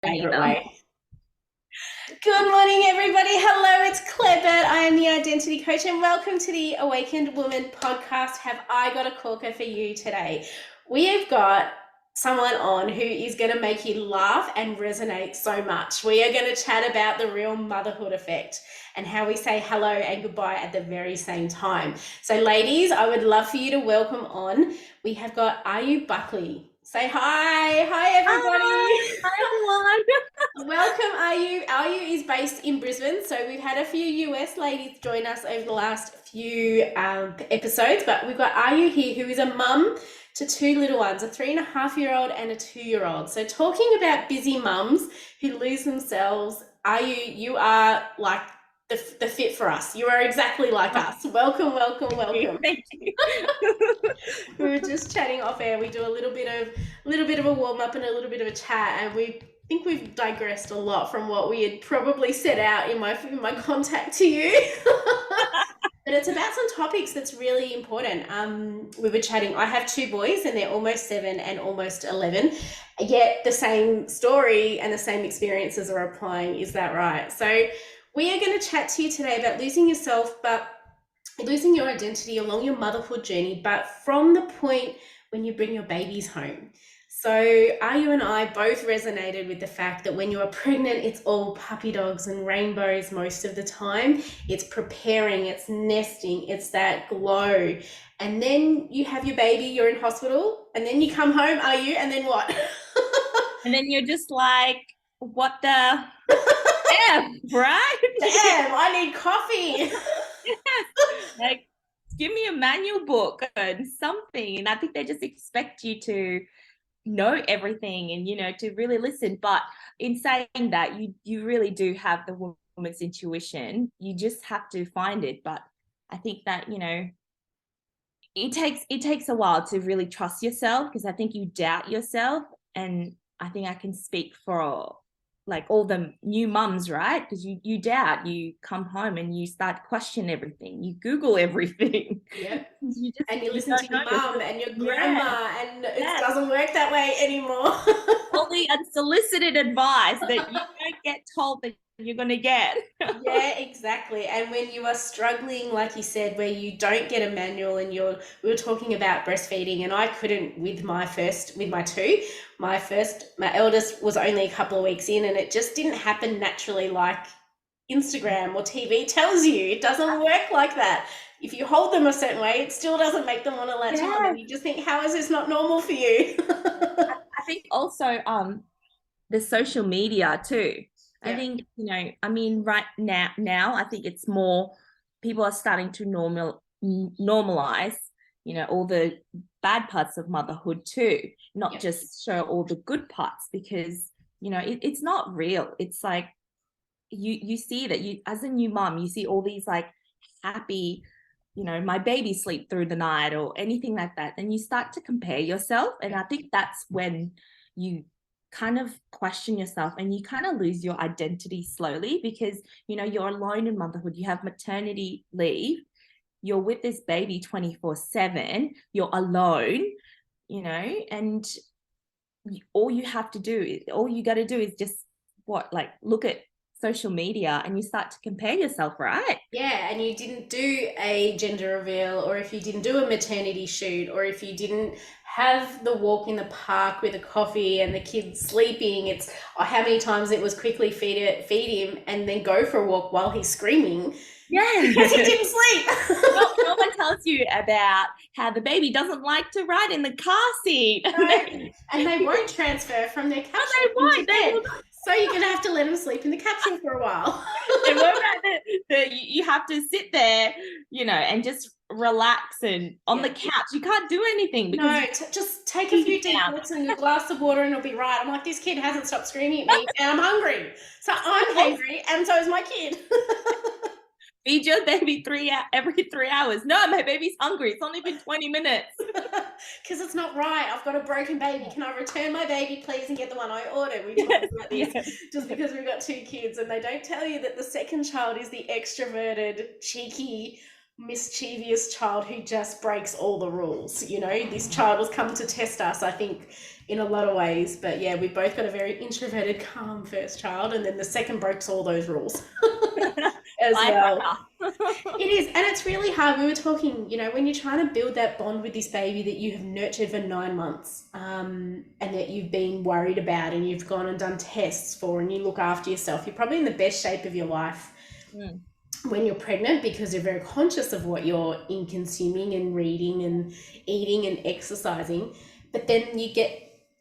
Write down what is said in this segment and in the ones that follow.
Favorite way. Good morning, everybody. Hello, it's Claire. I am the Identity Coach, and welcome to the Awakened Woman podcast. Have I got a corker for you today? We have got someone on who is going to make you laugh and resonate so much. We are going to chat about the real motherhood effect and how we say hello and goodbye at the very same time. So, ladies, I would love for you to welcome on. We have got Ayu Buckley. Say hi. Hi, everybody. Hi everyone. Welcome, Ayu. Ayu is based in Brisbane, so we've had a few US ladies join us over the last few episodes, but we've got Ayu here, who is a mum to two little ones, a 3.5-year-old and a 2-year-old. So talking about busy mums who lose themselves, Ayu, you are like the fit for us. You are exactly like us. Welcome, welcome, welcome. Thank you. We were just chatting off air. We do a little bit of a warm up and a little bit of a chat, and we think we've digressed a lot from what we had probably set out in my contact to you. But it's about some topics that's really important. We were chatting. I have two boys, and they're almost 7 and almost 11. Yet the same story and the same experiences are applying. Is that right? So we are going to chat to you today about losing yourself, but losing your identity along your motherhood journey, but from the point when you bring your babies home. So Ayu and I both resonated with the fact that when you are pregnant, it's all puppy dogs and rainbows most of the time. It's preparing, it's nesting, it's that glow. And then you have your baby, you're in hospital, and then you come home, Ayu, and then what? And then you're just like, what the F, right? Damn, I need coffee. Yes. Like, give me a manual book and something. And I think they just expect you to know everything and, to really listen. But in saying that, you really do have the woman's intuition. You just have to find it. But I think that, it takes a while to really trust yourself, because I think you doubt yourself. And I think I can speak for like all the new mums, right? Because you doubt, you come home and you start questioning everything. You Google everything. Yep. You just, And you listen to your mum and your grandma, and it doesn't work that way anymore. All the unsolicited advice that you don't get told that you're going to get. Yeah, exactly. And when you are struggling, like you said, where you don't get a manual, and we were talking about breastfeeding, and I couldn't with my two. My eldest was only a couple of weeks in, and it just didn't happen naturally like Instagram or TV tells you. It doesn't work like that. If you hold them a certain way, it still doesn't make them want to latch on, and you just think, how is this not normal for you? I think also the social media too. I Yeah. think, right now I think it's more, people are starting to normalize, all the bad parts of motherhood too, not just show all the good parts, because, it's not real. It's like you see that, you as a new mom, you see all these like happy, my baby sleep through the night or anything like that, and you start to compare yourself. And I think that's when you kind of question yourself and you kind of lose your identity slowly, because you're alone in motherhood. You have maternity leave, you're with this baby 24/7, you're alone, and all you got to do is just look at social media, and you start to compare yourself, right? Yeah, and you didn't do a gender reveal, or if you didn't do a maternity shoot, or if you didn't have the walk in the park with a coffee and the kids sleeping, it's how many times it was quickly feed him and then go for a walk while he's screaming. Yeah, because he didn't sleep. No one tells you about how the baby doesn't like to ride in the car seat. No, and they won't transfer from their capsule into bed. So you're going to have to let them sleep in the capsule for a while. And what about you have to sit there, and just relax and on the couch. You can't do anything. Because just take a few deep breaths and a glass of water and it'll be right. I'm like, this kid hasn't stopped screaming at me and I'm hungry. So I'm hungry and so is my kid. Feed your baby every 3 hours. No, my baby's hungry. It's only been 20 minutes. Because it's not right. I've got a broken baby. Can I return my baby, please, and get the one I ordered? We talked about this just because we've got 2 kids, and they don't tell you that the second child is the extroverted, cheeky, mischievous child who just breaks all the rules. This child has come to test us, I think, in a lot of ways. But yeah, we both got a very introverted, calm first child, and then the second breaks all those rules as well. Firecracker. It is, and it's really hard. We were talking, when you're trying to build that bond with this baby that you have nurtured for 9 months, and that you've been worried about, and you've gone and done tests for, and you look after yourself. You're probably in the best shape of your life Mm. when you're pregnant because you're very conscious of what you're in consuming and reading and eating and exercising. But then you get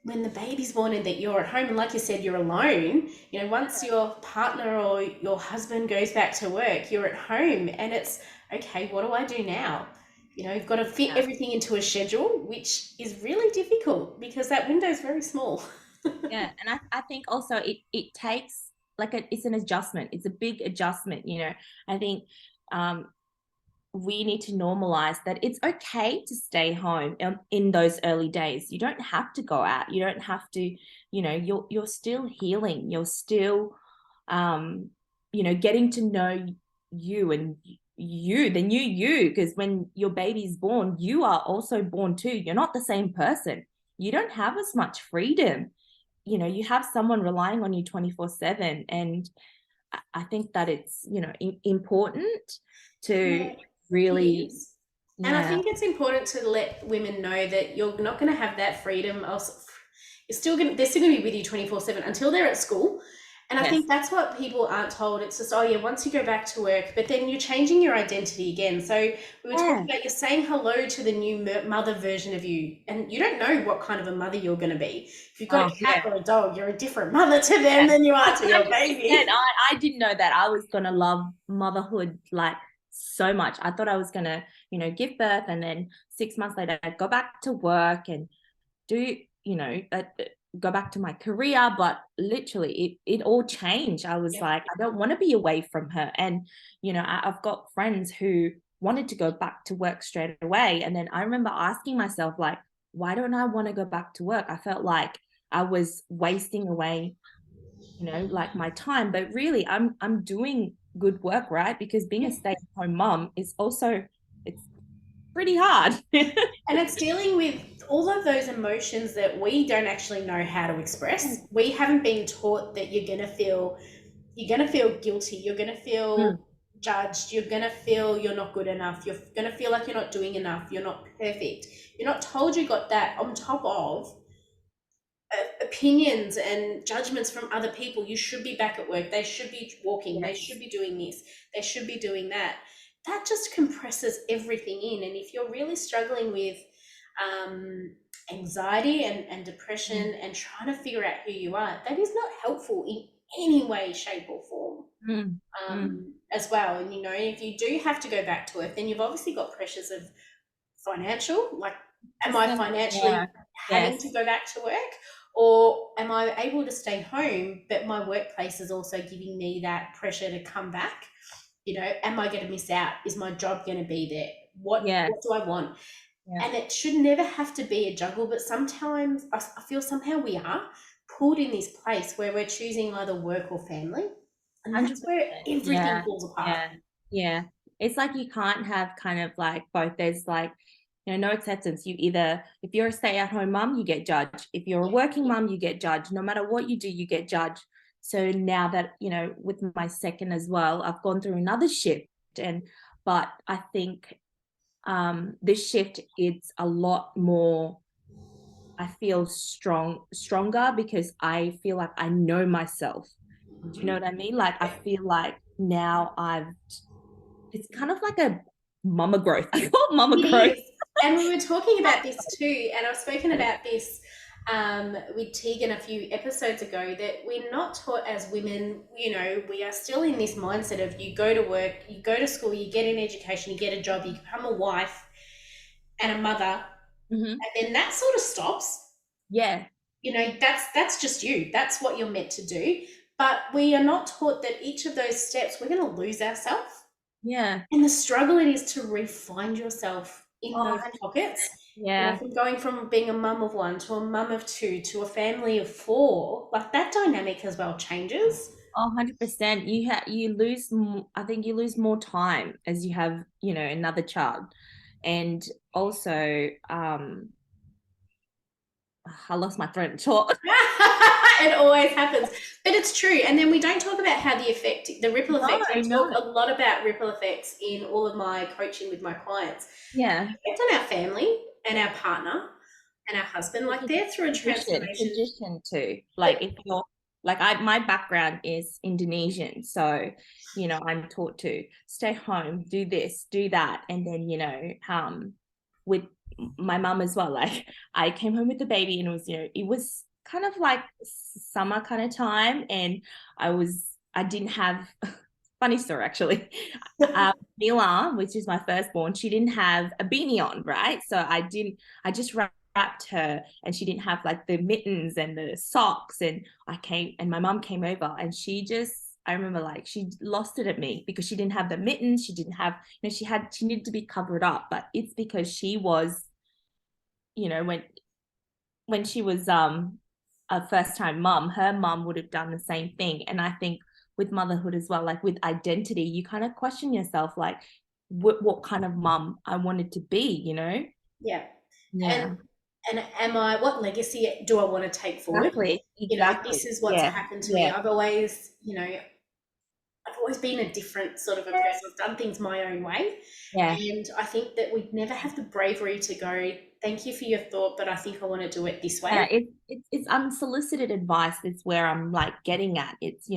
when the baby's born and that you're at home, and like you said, you're alone, once your partner or your husband goes back to work, you're at home and it's okay, what do I do now? You've got to fit Yeah. everything into a schedule, which is really difficult because that window is very small. Yeah, and I think also it takes like it's an adjustment. It's a big adjustment, you know. I think um we need to normalize that it's okay to stay home in those early days. You don't have to go out. You don't have to, you're still healing. You're still getting to know you and the new you, because when your baby's born, you are also born too. You're not the same person. You don't have as much freedom. You have someone relying on you 24/7, and I think that it's important to Yeah, it really, is. And I yeah, think it's important to let women know that you're not going to have that freedom. Also, they're still going to be with you 24/7 until they're at school. And I yes, think that's what people aren't told. It's just, oh yeah, once you go back to work, but then you're changing your identity again. So we were talking yeah, about you're saying hello to the new mother version of you, and you don't know what kind of a mother you're going to be. If you've got a oh cat yeah, or a dog, you're a different mother to them yeah, than you are to your 100%. baby. I didn't know that I was gonna love motherhood like so much. I thought I was gonna, give birth and then 6 months later I'd go back to work and do, go back to my career, but literally it all changed. I was Yeah. like, I don't want to be away from her. And I've got friends who wanted to go back to work straight away, and then I remember asking myself, like, why don't I want to go back to work? I felt like I was wasting away, like my time. But really, I'm doing good work, right? Because being a stay-at-home mom is also, it's pretty hard. And it's dealing with all of those emotions that we don't actually know how to express. We haven't been taught that you're going to feel guilty, you're going to Mm, feel judged, you're going to feel you're not good enough, you're going to feel like you're not doing enough, you're not perfect. You're not told you got that on top of opinions and judgments from other people. You should be back at work. They should be walking. They should yes, be doing this. They should be doing that. That just compresses everything in. And if you're really struggling with um, anxiety and mm, depression and trying to figure out who you are, that is not helpful in any way, shape, or form. mm, mm. As well. And if you do have to go back to work, then you've obviously got pressures of financial, like, am I Yeah. financially having to Yes. go back to work, or am I able to stay home but my workplace is also giving me that pressure to come back? Am I going to miss out? Is my job going to be there? What Yes. do I want? Yeah. And it should never have to be a juggle, but sometimes I feel somehow we are pulled in this place where we're choosing either work or family, and that's where 100%. everything Yeah. falls apart. Yeah. Yeah. It's like you can't have kind of like both. There's like, no acceptance. You either, if you're a stay-at-home mum, you get judged. If you're a Yeah. working mum, you get judged. No matter what you do, you get judged. So now that, with my second as well, I've gone through another shift. But I think this shift, it's a lot more, I feel stronger because I feel like I know myself. Do you know what I mean? Like I feel like now it's kind of like a mama growth. I call it mama It growth. is. And we were talking about this too, and I've spoken about this with Tegan a few episodes ago, that we're not taught as women, we are still in this mindset of you go to work, you go to school, you get an education, you get a job, you become a wife and a mother, Mm-hmm. and then that sort of stops. Yeah. That's just you. That's what you're meant to do. But we are not taught that each of those steps we're going to lose ourselves. Yeah. And the struggle it is to re-find yourself in Oh, those 100%. pockets. Yeah. From going from being a mum of one to a mum of two to a family of four, like that dynamic as well changes. Oh, 100%. You lose I think you lose more time as you have, another child. And also, I lost my thread of thought. It always happens, but it's true. And then we don't talk about how the ripple No, effect. I talk no. a lot about ripple effects in all of my coaching with my clients. Yeah. Effect on our family and our partner and our husband, like they're through a transformation. Tradition too. Like But if you're like my background is Indonesian, so I'm taught to stay home, do this, do that, and then with my mum as well. Like I came home with the baby, and it was kind of like summer kind of time, and I didn't have funny story actually. Mila, which is my firstborn, she didn't have a beanie on, right? So I just wrapped her, and she didn't have like the mittens and the socks, and my mom came over, and I remember like she lost it at me because she didn't have the mittens, she didn't have, she needed to be covered up, but it's because she was, when she was a first time mom, her mom would have done the same thing. And I think with motherhood as well, like with identity, you kind of question yourself, like what kind of mom I wanted to be. yeah. Yeah. And what legacy do I want to take forward? Exactly. This is what's Yeah. happened to me. Yeah. I've always been a different sort of a person. I've done things my own way. Yeah. And I think that we never have the bravery to go, thank you for your thought, but I think I want to do it this way. Yeah, it's unsolicited advice. That's where I'm like getting at. It's,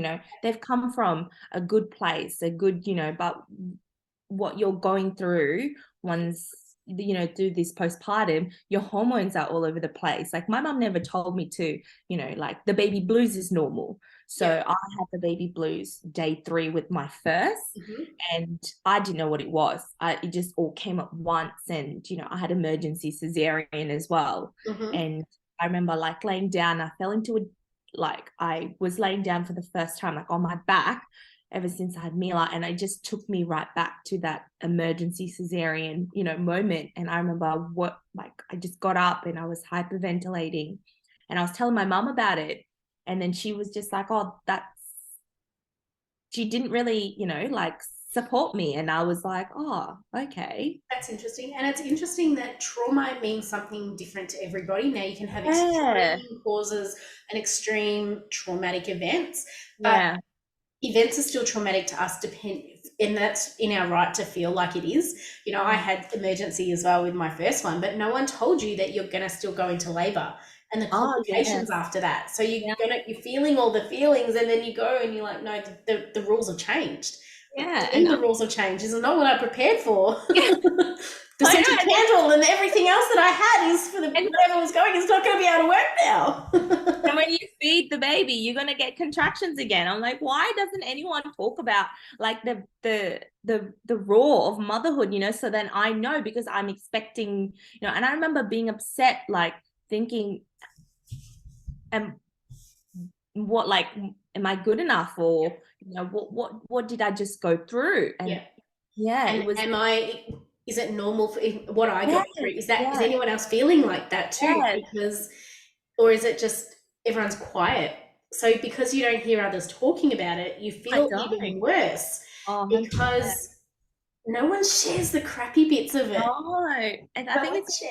they've come from a good place, a good, but what you're going through once, through this postpartum, your hormones are all over the place. Like my mom never told me to, like the baby blues is normal. So Yeah. I had the baby blues day 3 with my first, Mm-hmm. and I didn't know what it was. It just all came at once, and I had emergency cesarean as well. Mm-hmm. And I remember like laying down, I was laying down for the first time, like on my back ever since I had Mila. And it just took me right back to that emergency cesarean, moment. And I remember I just got up and I was hyperventilating, and I was telling my mum about it. And then she was just like, oh, she didn't really, like support me. And I was like, oh, okay. That's interesting. And it's interesting that trauma means something different to everybody. Now you can have Yeah. extreme causes and extreme traumatic events, but Yeah. events are still traumatic to us, and that's in our right to feel like it is. I had emergency as well with my first one, but no one told you that you're going to still go into labor and the Oh, complications yeah. after that. So Yeah. you're feeling all the feelings, and then you go and you're like, no, the rules have changed. Yeah. And the rules have changed. This is not what I prepared for. Yeah. The scented candle and everything else that I had is for whatever was going. It's not going to be able to work now. And when you feed the baby, you're gonna get contractions again. I'm like, why doesn't anyone talk about like the raw of motherhood, so then I know, because I'm expecting, and I remember being upset, like thinking, what, like, am I good enough, or what did I just go through? And and it was, is it normal for what I go through? Is yeah. anyone else feeling like that too? Yes. Or is it just everyone's quiet? So because you don't hear others talking about it, you feel even worse, because no one shares the crappy bits of it. No, and I think it's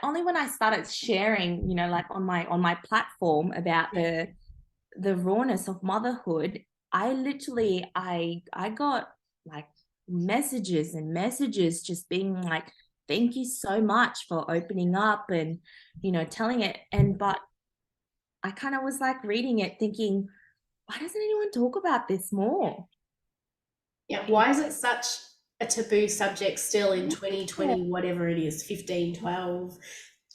only when I started sharing, like on my platform about the rawness of motherhood, I got like messages and messages just being like, thank you so much for opening up and telling it. But I kind of was like reading it thinking, why doesn't anyone talk about this more? Yeah, why is it such a taboo subject still in 2020, whatever it is, 15, 12,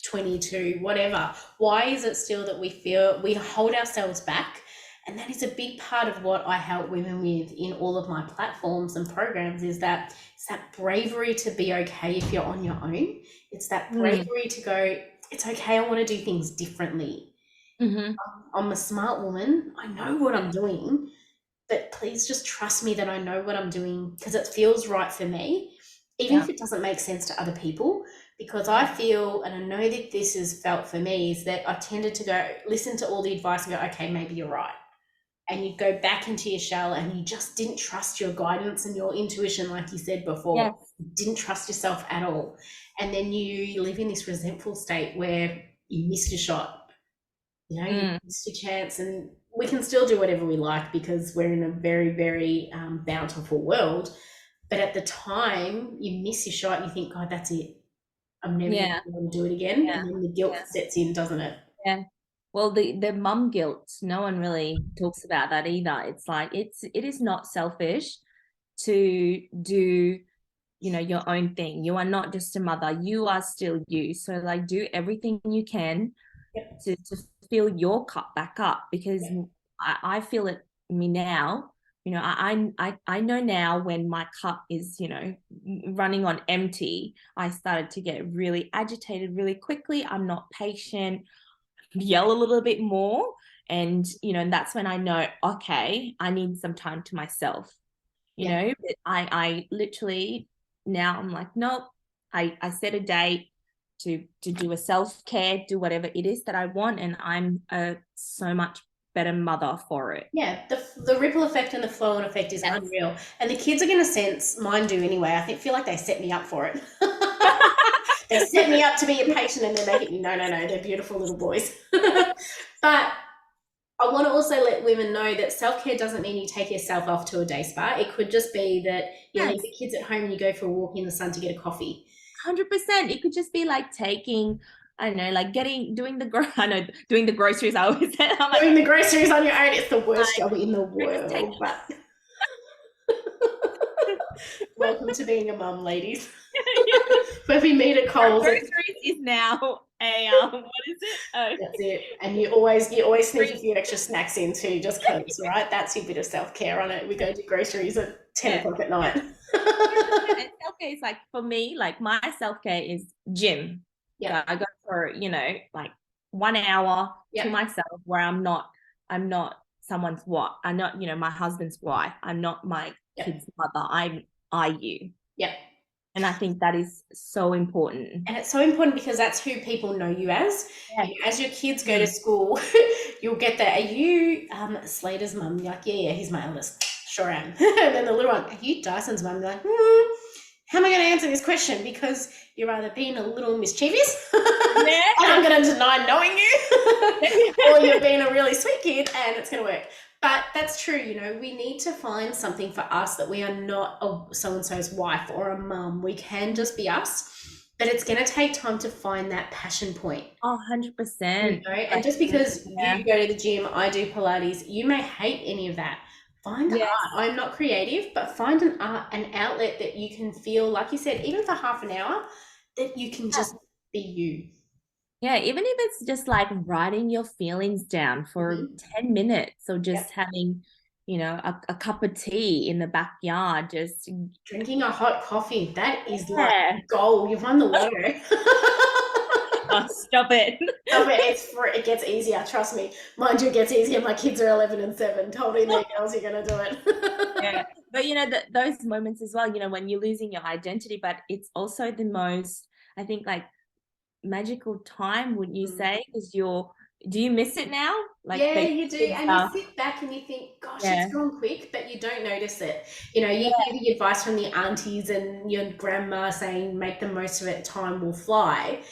22, whatever? Why is it still that we feel we hold ourselves back? And that is a big part of what I help women with in all of my platforms and programs, is that it's that bravery to be okay if you're on your own. It's that bravery to go, it's okay, I want to do things differently. Mm-hmm. I'm a smart woman. I know what I'm doing, but please just trust me that I know what I'm doing, because it feels right for me, even if it doesn't make sense to other people. Because I feel, and I know that this is felt for me, is that I tended to go listen to all the advice and go, okay, maybe you're right. And you go back into your shell, and you just didn't trust your guidance and your intuition, like you said before. Yes. You didn't trust yourself at all. And then you live in this resentful state where you missed your shot. You know, you Mm. missed your chance, and we can still do whatever we like because we're in a very, very bountiful world. But at the time, you miss your shot, and you think, God, that's it. I'm never going Yeah, to be able to do it again. yeah, And then the guilt yeah, sets in, doesn't it? yeah. Well, the mum guilt, no one really talks about that either. It's like it is not selfish to do, you know, your own thing. You are not just a mother, you are still you. So like do everything you can Yep. to fill your cup back up, because Yep. I feel it me now. You know, I know now when my cup is, you know, running on empty. I started to get really agitated really quickly. I'm not patient, yell a little bit more. And, you know, and that's when I know, okay, I need some time to myself. You Yep. know, but I literally now I'm like, nope. I set a date to do a self-care, do whatever it is that I want, and I'm a so much better mother for it. Yeah, the ripple effect and the flow on effect is Yes. unreal. And the kids are going to sense, mine do anyway. I think feel like they set me up for it. They set me up to be impatient and they're making me, no, no, no, they're beautiful little boys. But I want to also let women know that self care doesn't mean you take yourself off to a day spa. It could just be that you leave Yes, the kids at home and you go for a walk in the sun to get a coffee. 100%. It could just be like taking, I don't know, like doing I know doing the groceries. I always say, I'm like, Doing the groceries on your own, it's the worst like, job in the just take world. But welcome to being a mum, ladies. When we meet at Coles, groceries is now a what is it? Oh, that's it. And you always sneak a few extra snacks in too, just cause, right? That's your bit of self care on it. We go do groceries at 10 yeah. o'clock at night. 100%. And self-care is like, for me, like my self-care is gym. So Yeah, I go for, you know, like 1 hour to yeah, myself where I'm not someone's what. I'm not, you know, my husband's wife. I'm not my yeah, kid's mother. I'm you. yeah. And I think that is so important. And it's so important because that's who people know you as. Yeah. You know, as your kids go to Mm. school, you'll get that. Are you Slater's mum? You're like, yeah, yeah, he's my eldest. Sure am. And then the little one, are you Dyson's mum? You're like, how am I going to answer this question? Because you're either being a little mischievous, Yeah. and I'm going to deny knowing you, or you're being a really sweet kid and it's going to work. But that's true, you know, we need to find something for us that we are not a so-and-so's wife or a mum. We can just be us, but it's going to take time to find that passion point. Oh, You 100%. know, and Like, just because yeah. you go to the gym, I do Pilates, you may hate any of that. Find art. Yes. I'm not creative, but find an outlet that you can feel, like you said, even for half an hour, that you can just be you. Yeah, even if it's just like writing your feelings down for Mhm. 10 minutes, or just Yep. having, you know, a cup of tea in the backyard, just, Drinking a hot coffee, that is like yeah. gold. You've won the lotto. Oh, stop it. Stop it. It gets easier. Trust me. Mind you, it gets easier. My kids are 11 and 7. Told in there, girls, you're going to do Yeah. it. But, you know, those moments as well, you know, when you're losing your identity, but it's also the most, I think, like magical time, wouldn't you Mm. say? Because do you miss it now? Like Yeah, they you do. kids And you are, sit back and you think, gosh, it's yeah, gone quick, but you don't notice it. You know, you yeah, hear the advice from the aunties and your grandma saying, make the most of it, time will fly.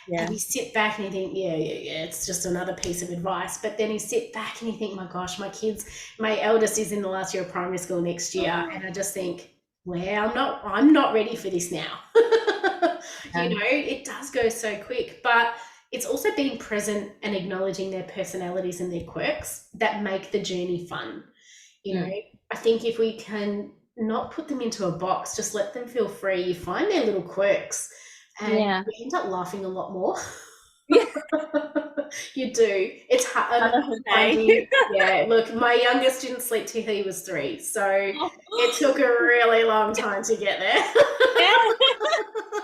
And yeah. you sit back and you think, yeah, yeah, yeah, it's just another piece of advice. But then you sit back and you think, my gosh, my eldest is in the last year of primary school next year. And I just think, well, I'm not ready for this now. You Yeah. know, it does go so quick, but it's also being present and acknowledging their personalities and their quirks that make the journey fun. You know, Mm. I think if we can not put them into a box, just let them feel free, you find their little quirks and Yeah. you end up laughing a lot more. Yeah. You do. It's hard. Motherhood, eh? Finding, yeah, look, my youngest didn't sleep till he was 3. So it took a really long time to get there. Yeah.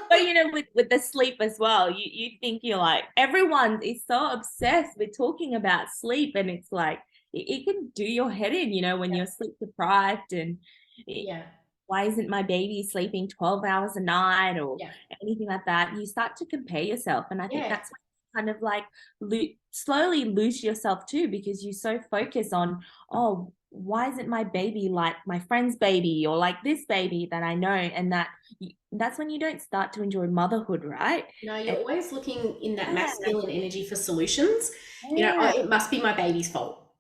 But you know, with the sleep as well, you think, you're like, everyone is so obsessed with talking about sleep, and it's like it can do your head in, you know, when you're sleep deprived, and it, Yeah, why isn't my baby sleeping 12 hours a night or yeah, anything like that? You start to compare yourself, and I think yeah. that's kind of like slowly lose yourself too, because you're so focused on, oh, why isn't my baby like my friend's baby or like this baby that I know? And that's when you don't start to enjoy motherhood, right? No, you're always looking in that Yeah, masculine energy for solutions. You know, yeah, oh, it must be my baby's fault.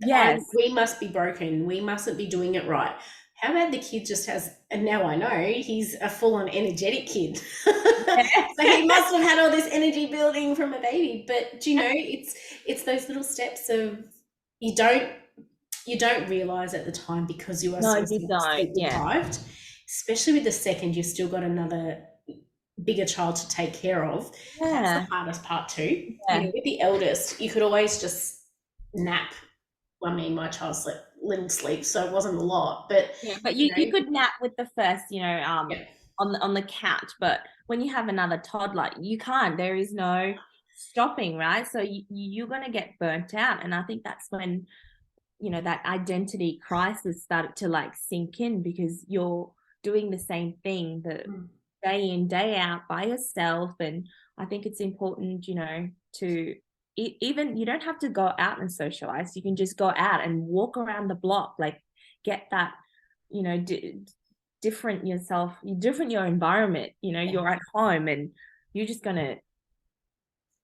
yes, We must be broken. We mustn't be doing it right. How about the kid just has, and now I know he's a full-on energetic kid. So he must have had all this energy building from a baby. But do you know, it's those little steps of you don't realize at the time because you are no, so you don't. sleep Yeah, deprived, especially with the second you've still got another bigger child to take care of. That's the yeah, hardest part too. You yeah. know, with the eldest, you could always just nap. I mean, my child slept little sleep, so it wasn't a lot, but Yeah, but you you know, could nap with the first, yeah, on the couch, but when you have another toddler, you can't. There is no stopping, right? So you're gonna get burnt out, and I think that's when that identity crisis started to like sink in, because you're doing the same thing the mm, day in day out by yourself. And I think it's important, to even, you don't have to go out and socialize. You can just go out and walk around the block, like get that, different yourself, different your environment. yeah, You're at home, and you're just gonna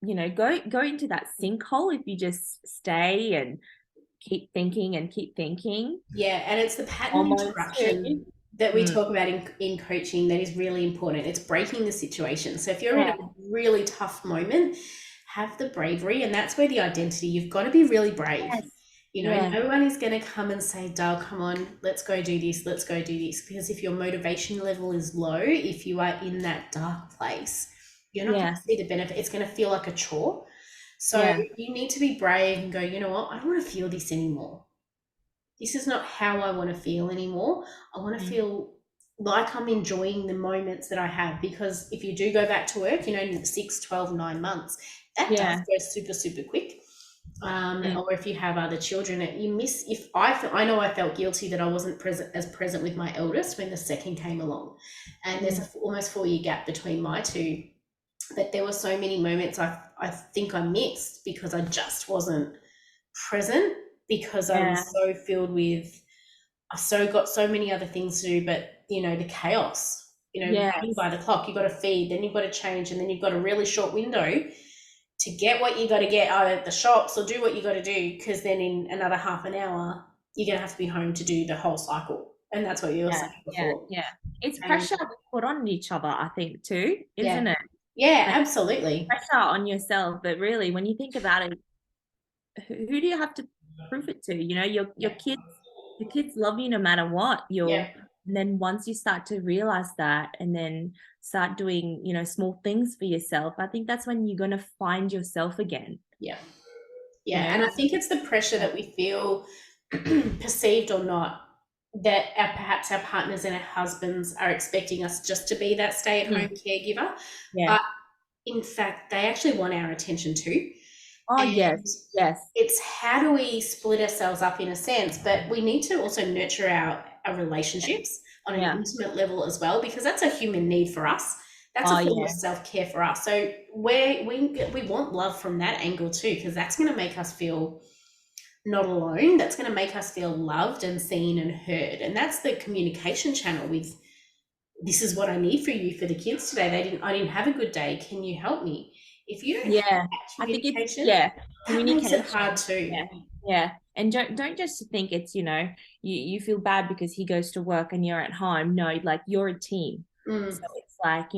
go into that sinkhole if you just stay and keep thinking. yeah. And it's the pattern Hormones too. interruption that we Mm. talk about in coaching that is really important. It's breaking the situation. So if you're in Yeah. a really tough moment, have the bravery, and that's where the identity. You've got to be really brave. Yes. You know, Yeah. no one is going to come and say, Dale, come on, let's go do this, let's go do this. Because if your motivation level is low, if you are in that dark place, you're not going Yeah. to see the benefit. It's going to feel like a chore. So Yeah. you need to be brave and go, you know what? I don't want to feel this anymore. This is not how I want to feel anymore. I want to Mm. feel like I'm enjoying the moments that I have. Because if you do go back to work, in 6, 12, 9 months, that does Yeah. go super, super quick. Mm. Or if you have other children, you miss. If I know I felt guilty that I wasn't present with my eldest when the second came along, and there's Mm. almost 4-year gap between my two. But there were so many moments I think I missed because I just wasn't present, because I Yeah. was so filled with, I got so many other things to do, but the chaos, Yes. running by the clock. You've got to feed, then you've got to change, and then you've got a really short window to get what you got to get out at the shops or do what you got to do, because then in another half an hour you're going to have to be home to do the whole cycle. And that's what you were Yeah. saying Yeah. before. Yeah. It's And pressure we put on each other, I think, too, yeah, isn't it? yeah, Like absolutely. pressure on yourself, but really, when you think about it, who do you have to prove it to? Your Yeah, kids love you no matter what. yeah, And then once you start to realize that, and then start doing, small things for yourself, I think that's when you're gonna find yourself again. yeah, You yeah. know, And I think it's the pressure yeah. that we feel, perceived or not, that perhaps our partners and our husbands are expecting us just to be that stay-at-home Mm. caregiver, Yeah. but in fact they actually want our attention too. Oh yes, And yes, it's how do we split ourselves up in a sense, but we need to also nurture our relationships on an yeah. intimate level as well, because that's a human need for us. That's a Oh form of yeah, self-care for us. So we want love from that angle too, because that's going to make us feel not alone. That's going to make us feel loved and seen and heard. And that's the communication channel with, this is what I need for you for the kids today. I didn't have a good day. Can you help me? If you don't have yeah. that I think it's communication, that makes it communication. hard too. Yeah, yeah. And don't just think it's, you feel bad because he goes to work and you're at home. No, like you're a team. So Mm, it's like,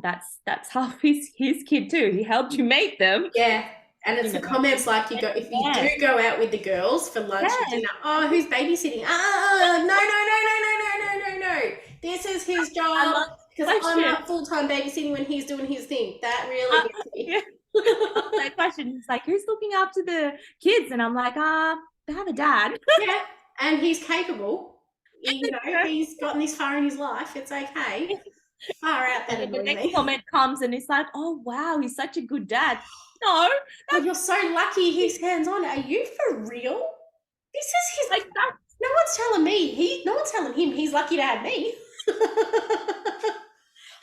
that's half his kid too. He helped you make them. yeah. And it's You the know. comments like, if you do Yes, go out with the girls for lunch or yes. dinner, oh, who's babysitting? No, no, no, no, no, no, no, no, no. This is his I job, love because that I'm question. not full-time babysitting when he's doing his thing. That really Uh, gets me. yeah, I love that question. It's like, who's looking after the kids? And I'm like, they have a dad. Yeah, and he's capable. He's gotten this far in his life. It's okay. Far out that And the annoys next me. comment comes and it's like, oh wow, he's such a good dad. No, Oh, that's you're so lucky he's hands-on. Are you for real? This is his. like that. No one's telling me. No one's telling him he's lucky to have me.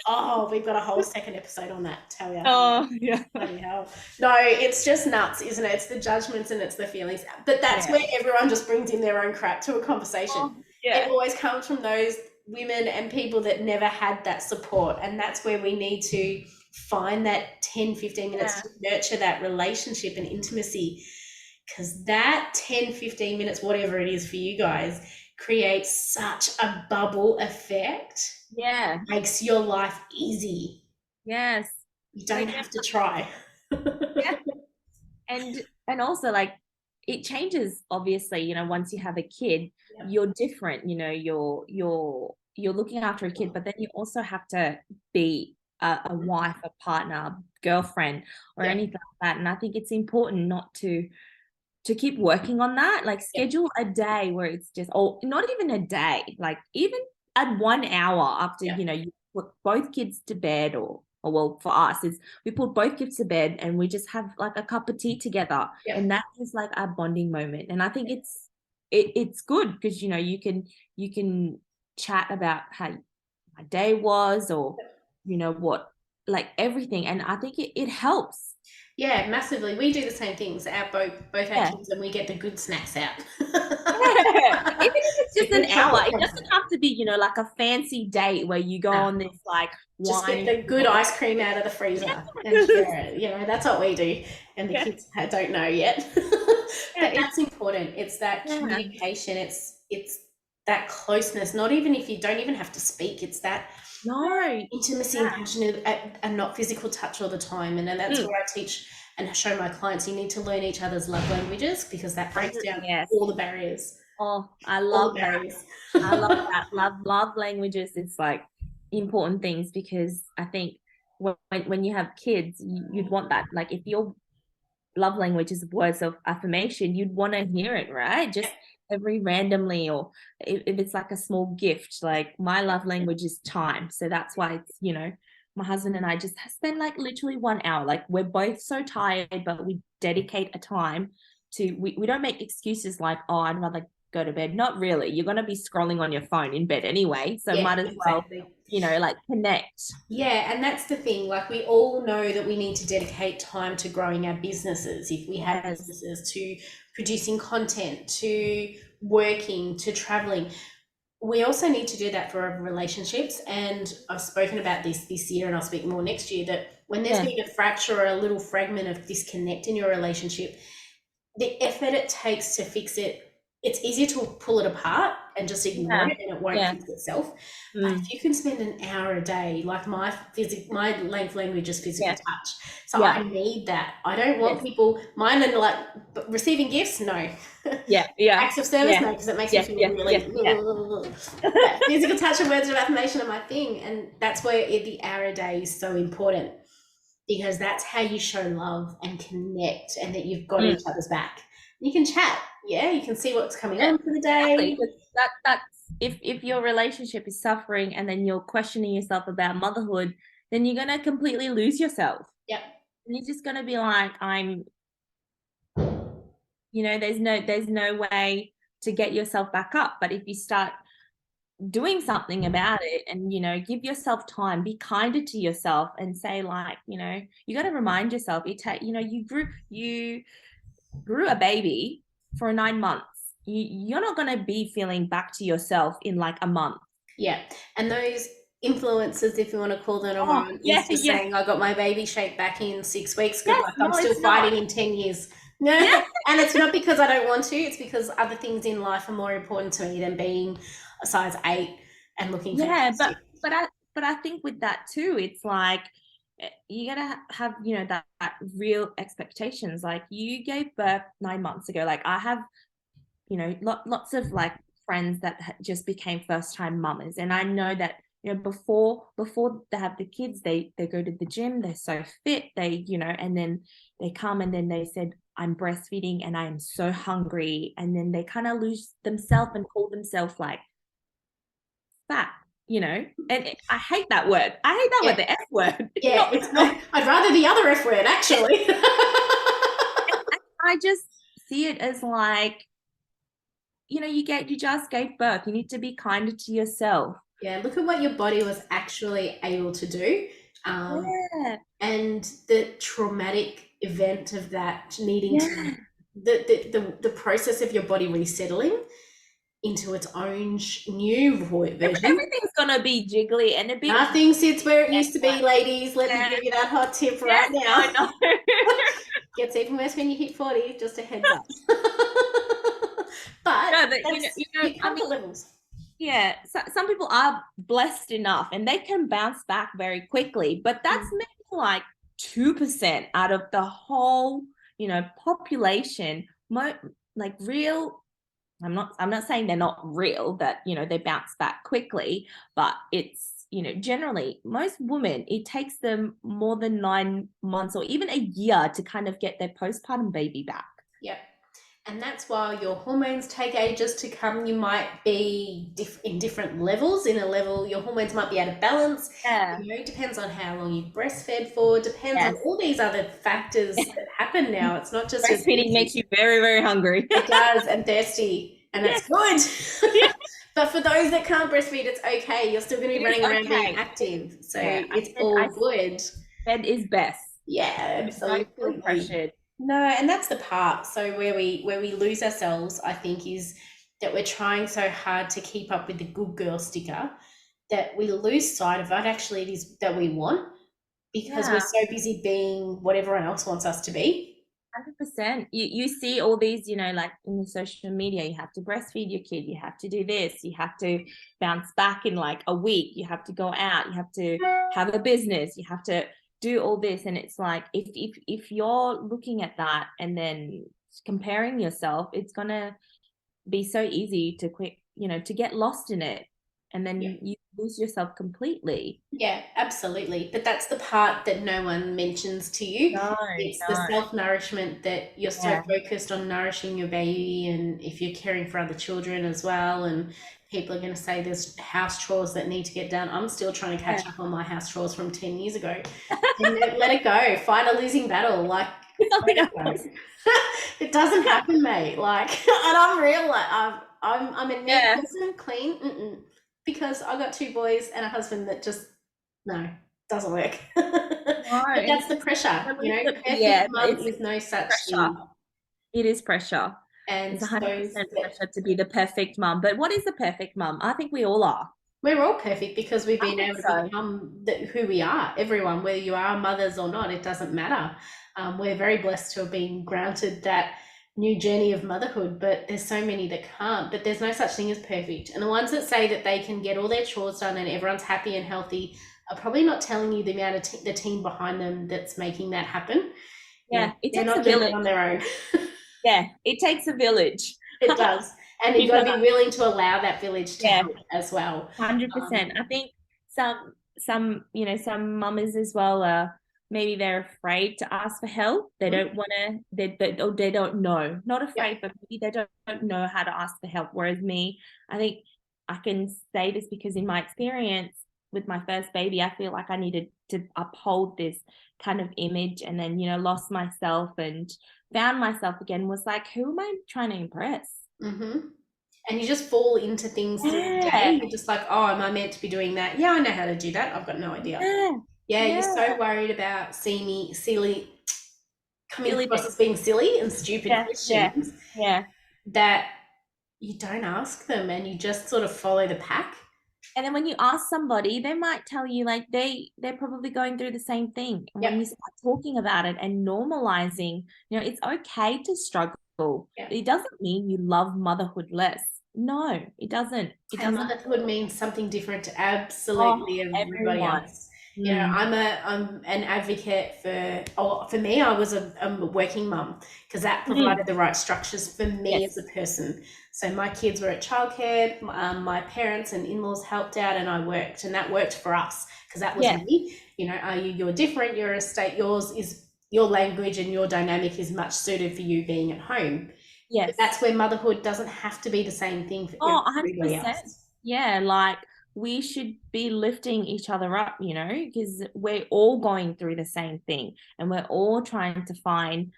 Oh, we've got a whole second episode on that, tell you. Oh, yeah. Bloody hell. No, it's just nuts, isn't it? It's the judgments and it's the feelings. But that's Yeah. where everyone just brings in their own crap to a conversation. Oh, It yeah. always comes from those women and people that never had that support. And that's where we need to find that 10, 15 minutes Yeah. to nurture that relationship and intimacy. Because that 10, 15 minutes, whatever it is for you guys, creates such a bubble effect. Yeah. Makes your life easy. Yes. You don't have to try. Yeah. And also like it changes obviously, once you have a kid, you're different, you're looking after a kid, but then you also have to be a wife, a partner, girlfriend, or anything like that. And I think it's important not to keep working on that. Like schedule a day where it's just, or not even a day, like even at 1 hour after, you put both kids to bed, or well, for us is we put both kids to bed and we just have like a cup of tea together. And that is like our bonding moment. And I think it's good because, you can chat about how my day was, or, what, like everything. And I think it helps. Yeah, massively. We do the same things. Both our Yeah. kids, and we get the good snacks out. Yeah. Even if it's just The an good hour, chocolate it doesn't have to be, like a fancy date where you go No. on this like Just get wine. the good ice cream out of the freezer and share it. That's what we do. And the kids don't know yet. But that's important. It's that communication. It's that closeness. Not even if you don't even have to speak. It's that intimacy and passion and not physical touch all the time. And then that's where I teach and show my clients you need to learn each other's love languages, because that breaks down all the barriers. Oh, I love that. Barriers. I love that. Love languages. It's like important things, because I think when you have kids, you'd want that. Like if your love language is words of affirmation, you'd want to hear it, right? Just every randomly, or if it's like a small gift. Like my love language is time, so that's why it's my husband and I just spend like literally 1 hour. Like we're both so tired, but we dedicate a time to. We don't make excuses like, oh, I'd rather go to bed. Not really. You're gonna be scrolling on your phone in bed anyway, so might as well like connect. Yeah, and that's the thing. Like we all know that we need to dedicate time to growing our businesses. If we have businesses, to producing content, to working, to traveling, we also need to do that for our relationships. And I've spoken about this year, and I'll speak more next year, that when there's been a fracture or a little fragment of disconnect in your relationship, the effort it takes to fix it, it's easier to pull it apart and just ignore it, and it won't fix itself. But if you can spend an hour a day, like my love language is physical touch. So I need that. I don't want people, mine are like receiving gifts, no. Acts of service, no, because it makes me feel really. But physical touch and words of affirmation are my thing. And that's where the hour a day is so important, because that's how you show love and connect, and that you've got each other's back. You can chat, you can see what's coming on for the day. Exactly. That's if your relationship is suffering and then you're questioning yourself about motherhood, then you're gonna completely lose yourself. Yep. And you're just gonna be like, there's no way to get yourself back up. But if you start doing something about it, and give yourself time, be kinder to yourself, and say like, you got to remind yourself, you grew a baby for 9 months. You're not going to be feeling back to yourself in like a month. Yeah. And those influencers, if you want to call them, on Insta saying I got my baby shape back in 6 weeks, good luck. I'm still fighting in 10 years. No. And it's not because I don't want to, it's because other things in life are more important to me than being a size 8 and looking fantastic. But I think with that too, it's like you gotta have that real expectations. Like you gave birth 9 months ago. Like I have lots of like friends that just became first-time mamas, and I know that before they have the kids, they go to the gym, they're so fit, and then they come and then they said, I'm breastfeeding and I am so hungry, and then they kind of lose themselves and call themselves like fat, and I hate that word. I hate that word, the F word. Yeah, it's not. I'd rather the other F word, actually. I just see it as like, you just gave birth. You need to be kinder to yourself. Yeah, look at what your body was actually able to do. Yeah, And the traumatic event of that needing to yeah. the process of your body resettling into its own new version. Everything's gonna be jiggly and a bit. Nothing sits where it Yeah, used to be, ladies. Let me yeah, give you that hot tip yeah, right now. no, no. Gets even worse when you hit 40, just a heads up. But No, but that's I your comfort mean, levels. yeah, so, some people are blessed enough and they can bounce back very quickly, but that's Mm. maybe like 2% out of the whole, population. Like real, I'm not saying they're not real, that, they bounce back quickly, but it's, generally most women, it takes them more than 9 months or even a year to kind of get their postpartum baby back. Yep. And that's why your hormones take ages to come. You might be in different levels. In a level, your hormones might be out of balance. Yeah. It depends on how long you've breastfed for. Depends on Yes. all these other factors that happen now. It's not just as Breastfeeding easy. makes you very, very hungry. It does, and thirsty, and Yeah. it's good. Yeah. But for those that can't breastfeed, it's okay. You're still going to It be is running around being okay. active, so Yeah. it's I all good. said is best. Yeah, Don't feel absolutely. pressured. No, and that's the part. So where we lose ourselves, I think, is that we're trying so hard to keep up with the good girl sticker that we lose sight of what actually it is that we want because we're Yeah. so busy being what everyone else wants us to be. 100%. You see all these, like in the social media, you have to breastfeed your kid, you have to do this, you have to bounce back in like a week, you have to go out, you have to have a business, you have to do all this. And it's like if you're looking at that and then comparing yourself, it's gonna be so easy to quit, to get lost in it. And then Yeah. you lose yourself completely. Yeah, absolutely. But that's the part that no one mentions to you. No, It's the no. self-nourishment that you're so Yeah. focused on nourishing your baby, and if you're caring for other children as well, and people are going to say there's house chores that need to get done. I'm still trying to Yeah. catch up on my house chores from 10 years ago. And let it go. Fight a losing battle. Like, let it go. It doesn't happen, mate. Like, and I'm real. Like, I'm a neat Yeah. person, clean. Mm-mm. Because I got two boys and a husband that just no, doesn't work. No, But and that's the pressure, perfect yeah, mum is no such pressure. thing. It is pressure. And It's 100% those that pressure to be the perfect mum. But what is the perfect mum? I think we all are. we're all perfect because we've I been think able to so. become who we are. Everyone, whether you are mothers or not, it doesn't matter. We're very blessed to have been granted that new journey of motherhood, but there's so many that can't. But there's no such thing as perfect. And the ones that say that they can get all their chores done and everyone's happy and healthy are probably not telling you the amount of the team behind them that's making that happen. Yeah, it They're takes a not doing it village. on their own. Yeah, it takes a village. It does. And you've got People to be willing to allow that village to Yeah, help as well. 100%. I think some mamas as well are maybe they're afraid to ask for help. They don't want to, or they don't know. Not Yep. afraid, but maybe they don't know how to ask for help. Whereas me, I think I can say this because in my experience with my first baby, I feel like I needed to uphold this kind of image and then, lost myself and found myself again, was like, who am I trying to impress? Mm-hmm. And you just fall into things through the Yeah, day. You're just like, oh, am I meant to be doing that? Yeah, I know how to do that. I've got no idea. yeah, Yeah, you're yeah. so worried about seeing me silly, coming across as Silliness. being silly and stupid Yeah, yeah, questions yeah. that you don't ask them and you just sort of follow the pack. And then when you ask somebody, they might tell you like they're probably going through the same thing. And when Yep. you start talking about it and normalizing, it's okay to struggle. Yep. It doesn't mean you love motherhood less. No, it doesn't. It And doesn't. motherhood means something different to absolutely Oh, everybody everyone. else. Mm. I'm an advocate for me, I was a working mum because that Mm. provided the right structures for me as Yes. a person. So my kids were at childcare, my parents and in-laws helped out, and I worked, and that worked for us because that was Yeah. me. You're different. You're a state. Yours is your language and your dynamic is much suited for you being at home. But Yes. that's where motherhood doesn't have to be the same thing for Oh, everybody 100%. else. Yeah, like we should be lifting each other up, because we're all going through the same thing and we're all trying to find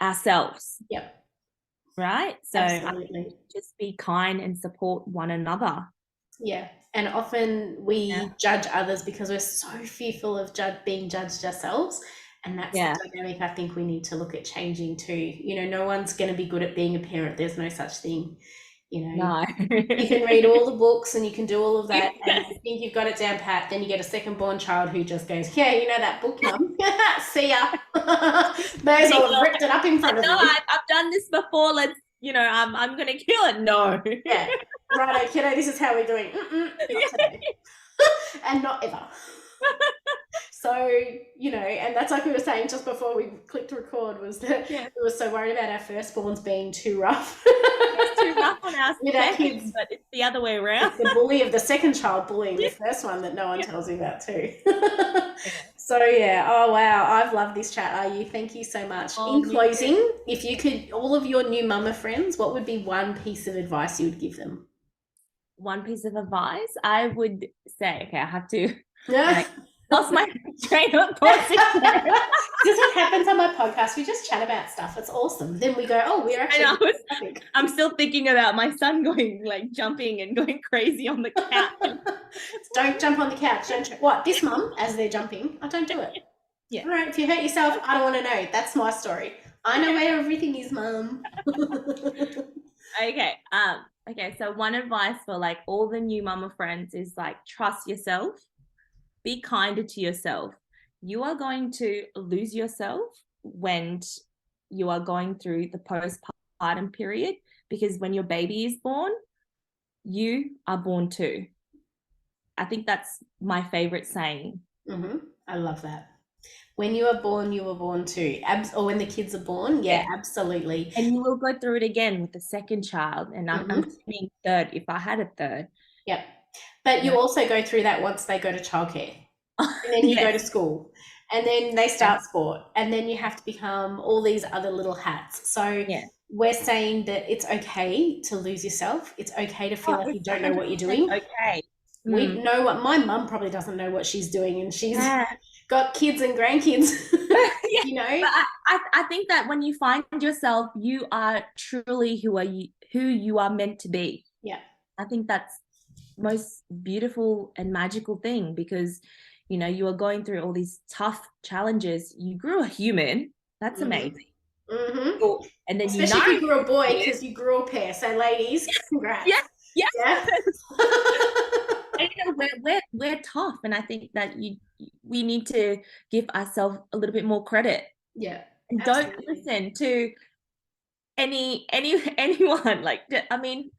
ourselves, Yep, right? So I think we absolutely. should just be kind and support one another. Yeah. And often we Yeah. judge others because we're so fearful of being judged ourselves. And that's the Yeah. dynamic I think we need to look at changing too. You know, no one's going to be good at being a parent. There's no such thing. You know, No. you can read all the books and you can do all of that. And if Yes. you think you've got it down pat, then you get a second born child who just goes, yeah, you know that book, mum. See ya. May as well have ripped it up in front of No, you. I've done this before. Let's, I'm gonna kill it. No. Yeah. Right, kiddo, this is how we're doing. Not today. And not ever. So, you know, and that's like we were saying just before we clicked record, was that Yeah. we were so worried about our firstborns being too rough. It's too rough on our With our second, kids. but it's the other way around. It's the bully of the second child bullying the first one that no one tells you about too. So yeah, oh wow, I've loved this chat, Ayu. Thank you so much. Oh, In me closing, too. if you could, all of your new mama friends, what would be one piece of advice you would give them? One piece of advice I would say, okay, I have to Yeah. lost my train of thought. This is what happens on my podcast. We just chat about stuff. It's awesome. Then we go, oh, we're actually. I'm still thinking about my son going, like, jumping and going crazy on the couch. Don't jump on the couch. Don't. What? This mum, as they're jumping, I don't do it. Yeah. All right. If you hurt yourself, I don't want to know. That's my story. I know where everything is, mum. Okay. Okay. So one advice for like all the new mama friends is like trust yourself. Be kinder to yourself. You are going to lose yourself when you are going through the postpartum period, because when your baby is born, you are born too. I think that's my favorite saying. I love that. When you are born, you were born too. Or when the kids are born, yeah, absolutely. And you will go through it again with the second child, and I'm assuming third if I had a third. Yep. But you also go through that once they go to childcare. And then you go to school. And then they start sport. And then you have to become all these other little hats. So we're saying that it's okay to lose yourself. It's okay to feel like you don't know what you're doing. Okay. We know what my mum probably doesn't know what she's doing, and she's got kids and grandkids. You know. But I think that when you find yourself, you are truly who you are meant to be. Yeah. I think that's most beautiful and magical thing, because you are going through all these tough challenges. You grew a human. That's amazing. And then especially if you grew a boy, because you grew a pair. So ladies, congrats. Yeah. We're tough, and I think that we need to give ourselves a little bit more credit. Yeah. And don't listen to anyone. Like, I mean,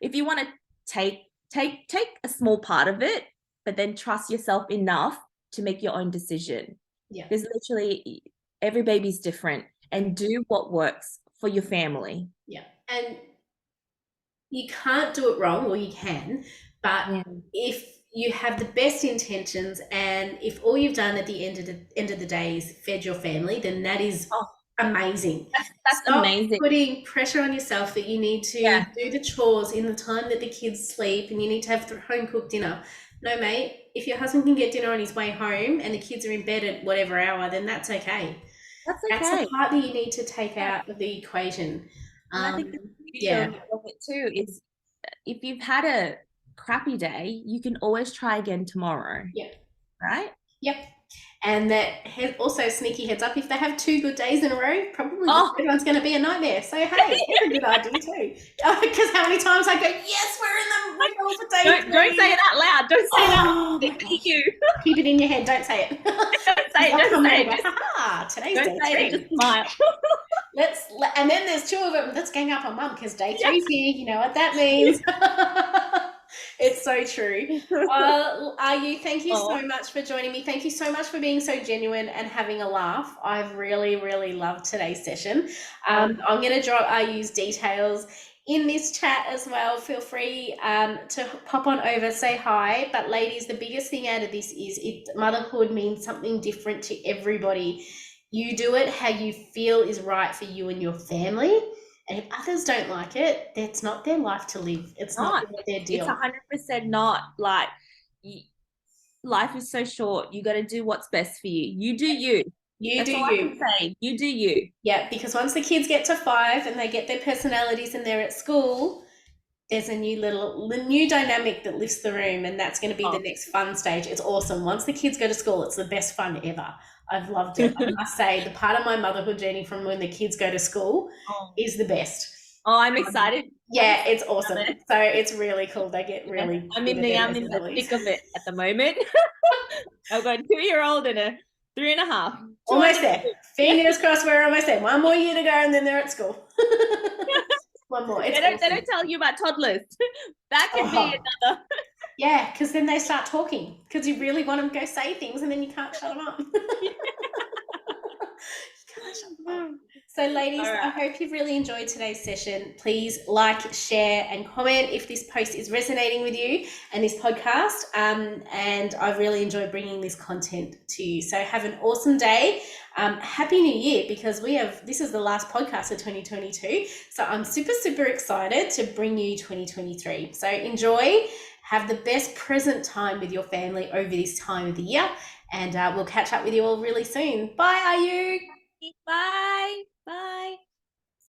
if you want to take a small part of it, but then trust yourself enough to make your own decision. Yeah. Because literally every baby's different, and do what works for your family. Yeah. And you can't do it wrong, or you can, but if you have the best intentions, and if all you've done at the end of the day is fed your family, then that is amazing. That's Stop amazing. putting pressure on yourself that you need to do the chores in the time that the kids sleep, and you need to have home cooked dinner. No, mate, if your husband can get dinner on his way home and the kids are in bed at whatever hour, then that's okay. That's the part that you need to take out of the equation. And I think the beauty of it too is, if you've had a crappy day, you can always try again tomorrow. Yeah. Right? Yep. And that also, sneaky heads up, if they have 2 good days in a row, probably the third one's going to be a nightmare. So, hey, that's a good idea too. Because how many times I go, yes, we're in the middle for day 3. Don't say it out loud. Don't say it out. Keep it in your head. Don't say it. Don't say it. Don't say it. Today's don't day 3. Just smile. And then there's 2 of them. Let's gang up on mum, because day 3's here. You know what that means. It's so true. Ayu, thank you so much for joining me. Thank you so much for being so genuine and having a laugh. I've really, really loved today's session. I'm going to drop Ayu's details in this chat as well. Feel free to pop on over, say hi. But ladies, the biggest thing out of this is motherhood means something different to everybody. You do it how you feel is right for you and your family. And if others don't like it, it's not their life to live. It's not their deal. It's 100% not. Like, life is so short. You got to do what's best for you. You do you. That's all I can say. You do you. Yeah, because once the kids get to 5 and they get their personalities and they're at school, There's a new dynamic that lifts the room, and that's going to be the Oh. next fun stage. It's awesome. Once the kids go to school, it's the best fun ever. I've loved it. I must say, the part of my motherhood journey from when the kids go to school Oh, is the best. I'm excited. Yeah, it's about awesome. it. So it's really cool. They get Yeah, really I'm good in at the their I'm in the personalities. thick of it at the moment. I've got a 2-year-old and a 3.5. Almost there. Yeah. Fingers crossed, we're almost there. One more year to go, and then they're at school. One more. It's They awesome. don't tell you about toddlers. That could be Oh, another. yeah, because then they start talking because you really want them to go say things, and then you can't shut them up. You can't shut them up. So, ladies, All I right. hope you've really enjoyed today's session. Please like, share, and comment if this post is resonating with you and this podcast. And I've really enjoyed bringing this content to you. So, have an awesome day. Happy New Year, because this is the last podcast of 2022. So, I'm super, super excited to bring you 2023. So, enjoy. Have the best present time with your family over this time of the year. And we'll catch up with you all really soon. Bye, Ayu. Bye. Bye.